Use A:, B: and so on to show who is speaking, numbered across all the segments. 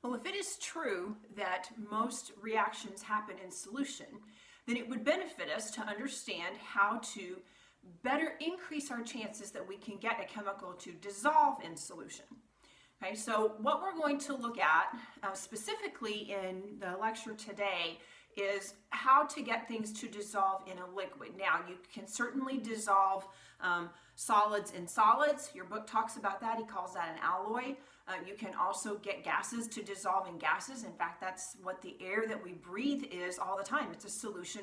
A: Well, if it is true that most reactions happen in solution, then it would benefit us to understand how to better increase our chances that we can get a chemical to dissolve in solution. Okay, so what we're going to look at specifically in the lecture today is how to get things to dissolve in a liquid. Now, you can certainly dissolve solids in solids. Your book talks about that. He calls that an alloy. You can also get gases to dissolve in gases. In fact, that's what the air that we breathe is all the time. It's a solution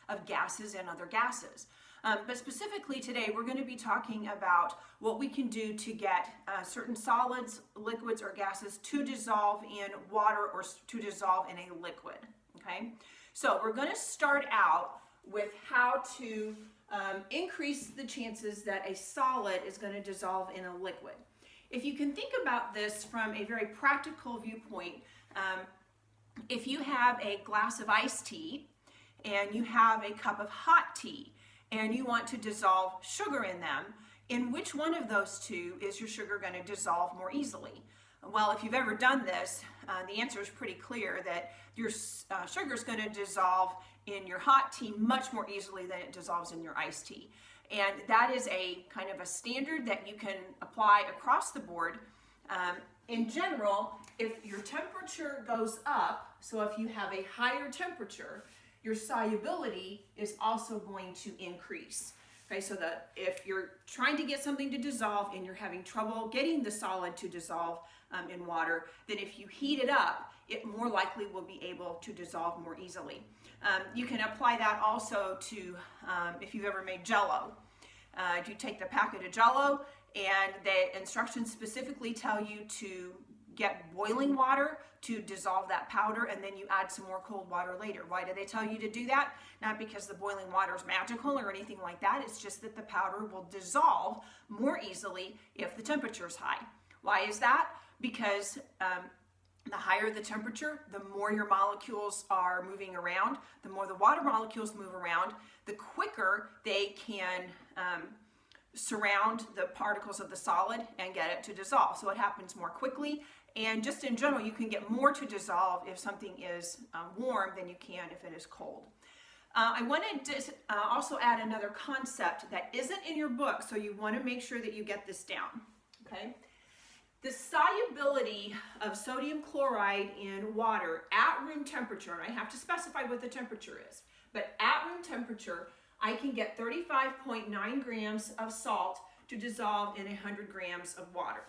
A: of gases and other gases. But specifically today, we're going to be talking about what we can do to get certain solids, liquids, or gases to dissolve in water or to dissolve in a liquid. Okay, so we're going to start out with how to increase the chances that a solid is going to dissolve in a liquid. If you can think about this from a very practical viewpoint, if you have a glass of iced tea and you have a cup of hot tea and you want to dissolve sugar in them, in which one of those two is your sugar going to dissolve more easily? Well, if you've ever done this, the answer is pretty clear that your sugar is going to dissolve in your hot tea much more easily than it dissolves in your iced tea. And that is a kind of a standard that you can apply across the board. In general, if your temperature goes up, so if you have a higher temperature, your solubility is also going to increase. Okay, so that if you're trying to get something to dissolve and you're having trouble getting the solid to dissolve in water, then if you heat it up, it more likely will be able to dissolve more easily. You can apply that also to if you've ever made Jell-O. You take the packet of Jell-O and the instructions specifically tell you to get boiling water to dissolve that powder, and then you add some more cold water later. Why do they tell you to do that? Not because the boiling water is magical or anything like that. It's just that the powder will dissolve more easily if the temperature is high. Why is that? Because the higher the temperature, the more your molecules are moving around. The more the water molecules move around, the quicker they can surround the particles of the solid and get it to dissolve. So it happens more quickly, and just in general, you can get more to dissolve if something is warm than you can if it is cold. I wanted to also add another concept that isn't in your book, so you want to make sure that you get this down. Okay? The solubility of sodium chloride in water at room temperature, and I have to specify what the temperature is, but at room temperature, I can get 35.9 grams of salt to dissolve in 100 grams of water.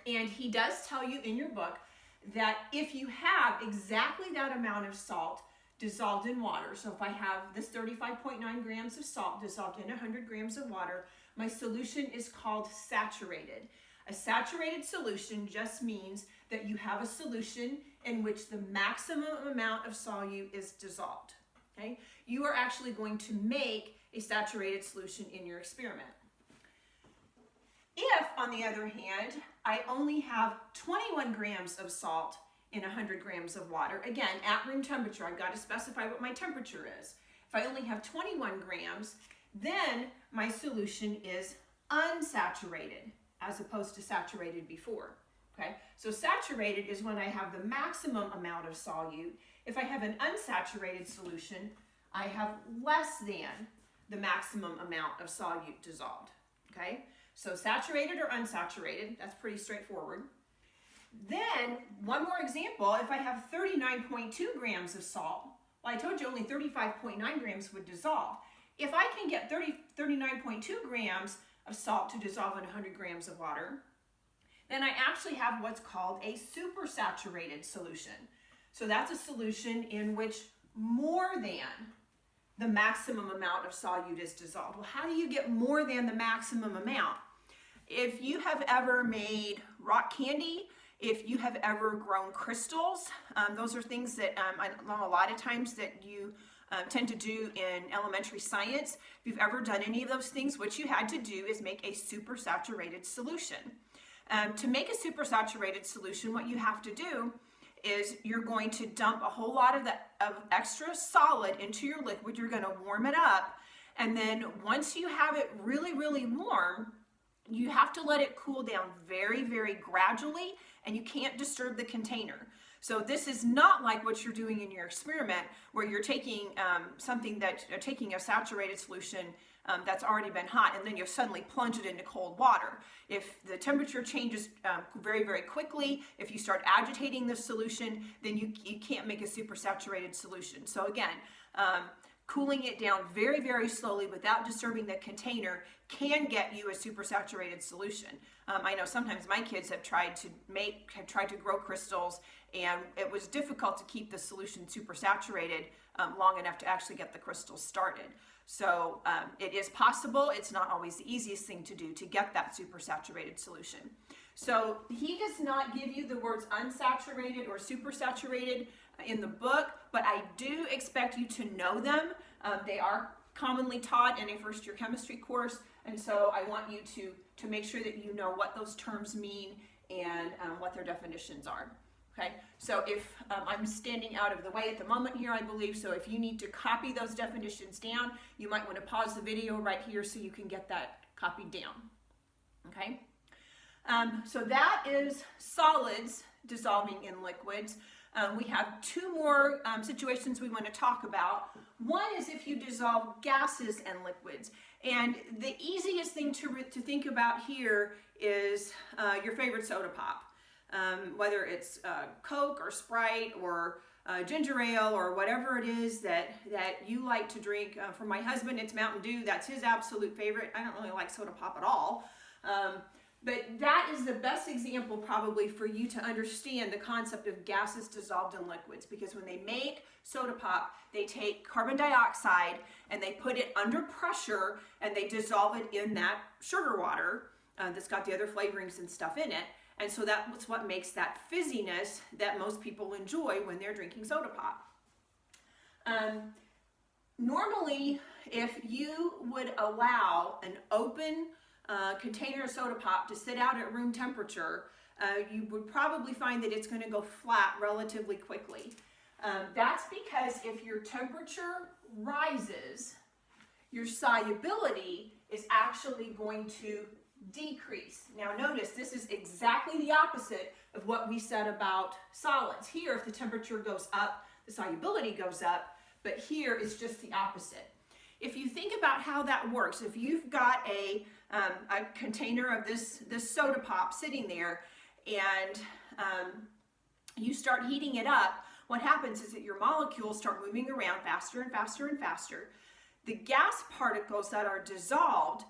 A: And he does tell you in your book that if you have exactly that amount of salt dissolved in water, so if I have this 35.9 grams of salt dissolved in 100 grams of water, my solution is called saturated. A saturated solution just means that you have a solution in which the maximum amount of solute is dissolved. Okay? You are actually going to make a saturated solution in your experiment. If, on the other hand, I only have 21 grams of salt in 100 grams of water, again, at room temperature, I've got to specify what my temperature is. If I only have 21 grams, then my solution is unsaturated as opposed to saturated before. Okay? So saturated is when I have the maximum amount of solute. If I have an unsaturated solution, I have less than the maximum amount of solute dissolved. Okay? So saturated or unsaturated, that's pretty straightforward. Then, one more example, if I have 39.2 grams of salt, well, I told you only 35.9 grams would dissolve. If I can get 39.2 grams of salt to dissolve in 100 grams of water, then I actually have what's called a supersaturated solution. So that's a solution in which more than the maximum amount of solute is dissolved. Well, how do you get more than the maximum amount? If you have ever made rock candy, if you have ever grown crystals, those are things that I know a lot of times that you tend to do in elementary science. If you've ever done any of those things, what you had to do is make a supersaturated solution. To make a supersaturated solution, what you have to do is you're going to dump a whole lot of extra solid into your liquid. You're going to warm it up, and then once you have it really, really warm, You have to let it cool down very, very gradually, and you can't disturb the container. So this is not like what you're doing in your experiment, where you're taking taking a saturated solution that's already been hot, and then you suddenly plunge it into cold water. If the temperature changes very, very quickly, if you start agitating the solution, then you can't make a supersaturated solution. So again, cooling it down very, very slowly without disturbing the container can get you a supersaturated solution. I know sometimes my kids have tried to grow crystals, and it was difficult to keep the solution supersaturated long enough to actually get the crystals started. So it is possible. It's not always the easiest thing to do to get that supersaturated solution. So he does not give you the words unsaturated or supersaturated in the book, but I do expect you to know them. They are commonly taught in a first-year chemistry course, and so I want you to make sure that you know what those terms mean and what their definitions are. Okay, so if I'm standing out of the way at the moment here, I believe, so if you need to copy those definitions down, you might want to pause the video right here so you can get that copied down. Okay, so that is solids dissolving in liquids. We have two more situations we want to talk about. One is if you dissolve gases and liquids. And the easiest thing to think about here is your favorite soda pop. Whether it's Coke or Sprite or ginger ale or whatever it is that you like to drink. For my husband, it's Mountain Dew. That's his absolute favorite. I don't really like soda pop at all. But that is the best example probably for you to understand the concept of gases dissolved in liquids, because when they make soda pop, they take carbon dioxide and they put it under pressure and they dissolve it in that sugar water that's got the other flavorings and stuff in it. And so that's what makes that fizziness that most people enjoy when they're drinking soda pop. Normally, if you would allow an open container of soda pop to sit out at room temperature, you would probably find that it's going to go flat relatively quickly. That's because if your temperature rises, your solubility is actually going to decrease. Now notice, this is exactly the opposite of what we said about solids. Here, if the temperature goes up, the solubility goes up, but here it's just the opposite. If you think about how that works, if you've got a container of this soda pop sitting there and you start heating it up, what happens is that your molecules start moving around faster and faster and faster. The gas particles that are dissolved,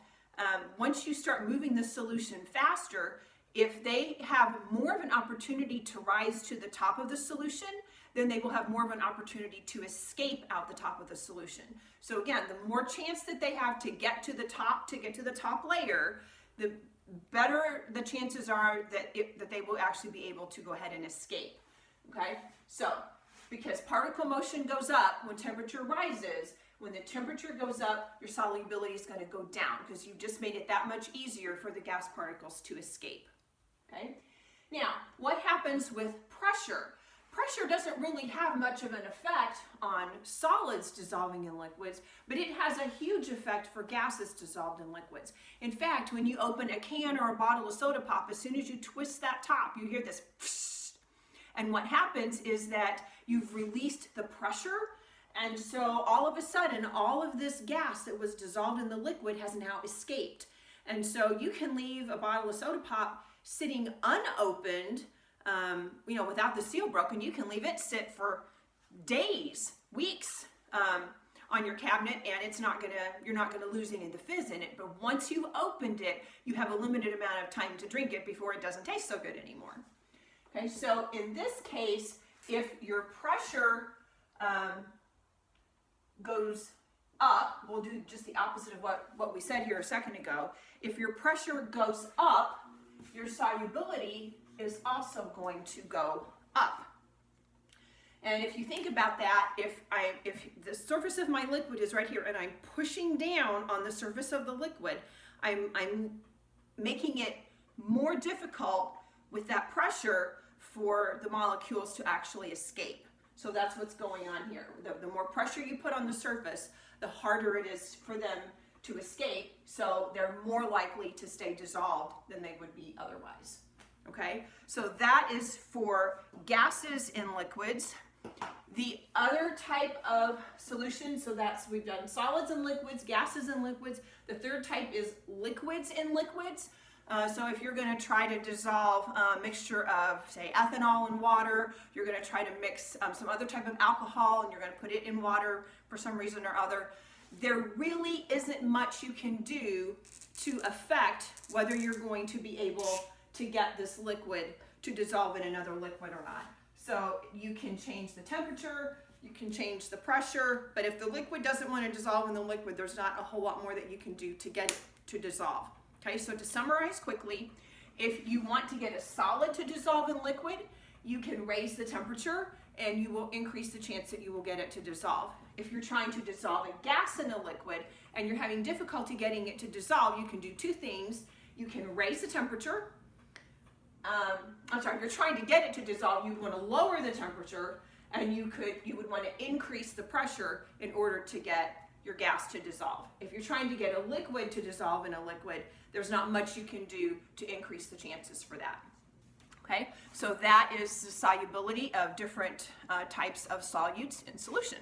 A: once you start moving the solution faster, if they have more of an opportunity to rise to the top of the solution, then they will have more of an opportunity to escape out the top of the solution. So again, the more chance that they have to get to the top layer, the better the chances are that they will actually be able to go ahead and escape. Okay, so because particle motion goes up when temperature rises, when the temperature goes up, your solubility is going to go down because you've just made it that much easier for the gas particles to escape. Okay, now what happens with pressure? Pressure doesn't really have much of an effect on solids dissolving in liquids, but it has a huge effect for gases dissolved in liquids. In fact, when you open a can or a bottle of soda pop, as soon as you twist that top, you hear this psst, and what happens is that you've released the pressure, and so all of a sudden, all of this gas that was dissolved in the liquid has now escaped. And so you can leave a bottle of soda pop sitting unopened, without the seal broken. You can leave it sit for days, weeks on your cabinet, and you're not gonna lose any of the fizz in it. But once you've opened it, you have a limited amount of time to drink it before it doesn't taste so good anymore. Okay, so in this case, if your pressure goes up, we'll do just the opposite of what we said here a second ago. If your pressure goes up, your solubility is also going to go up. And if you think about that, if the surface of my liquid is right here and I'm pushing down on the surface of the liquid, I'm making it more difficult with that pressure for the molecules to actually escape. So that's what's going on here. The more pressure you put on the surface, the harder it is for them to escape, so they're more likely to stay dissolved than they would be otherwise. Okay, so that is for gases and liquids. The other type of solution, so we've done solids and liquids, gases and liquids. The third type is liquids and liquids. So if you're going to try to dissolve a mixture of, say, ethanol and water, you're going to try to mix some other type of alcohol and you're going to put it in water for some reason or other, there really isn't much you can do to affect whether you're going to be able to get this liquid to dissolve in another liquid or not. So you can change the temperature, you can change the pressure, but if the liquid doesn't want to dissolve in the liquid, there's not a whole lot more that you can do to get it to dissolve. Okay, so to summarize quickly, if you want to get a solid to dissolve in liquid, you can raise the temperature and you will increase the chance that you will get it to dissolve. If you're trying to dissolve a gas in a liquid and you're having difficulty getting it to dissolve, you can do two things. You can raise the temperature. If you're trying to get it to dissolve, you'd want to lower the temperature, and you would want to increase the pressure in order to get your gas to dissolve. If you're trying to get a liquid to dissolve in a liquid, there's not much you can do to increase the chances for that. Okay, so that is the solubility of different types of solutes in solution.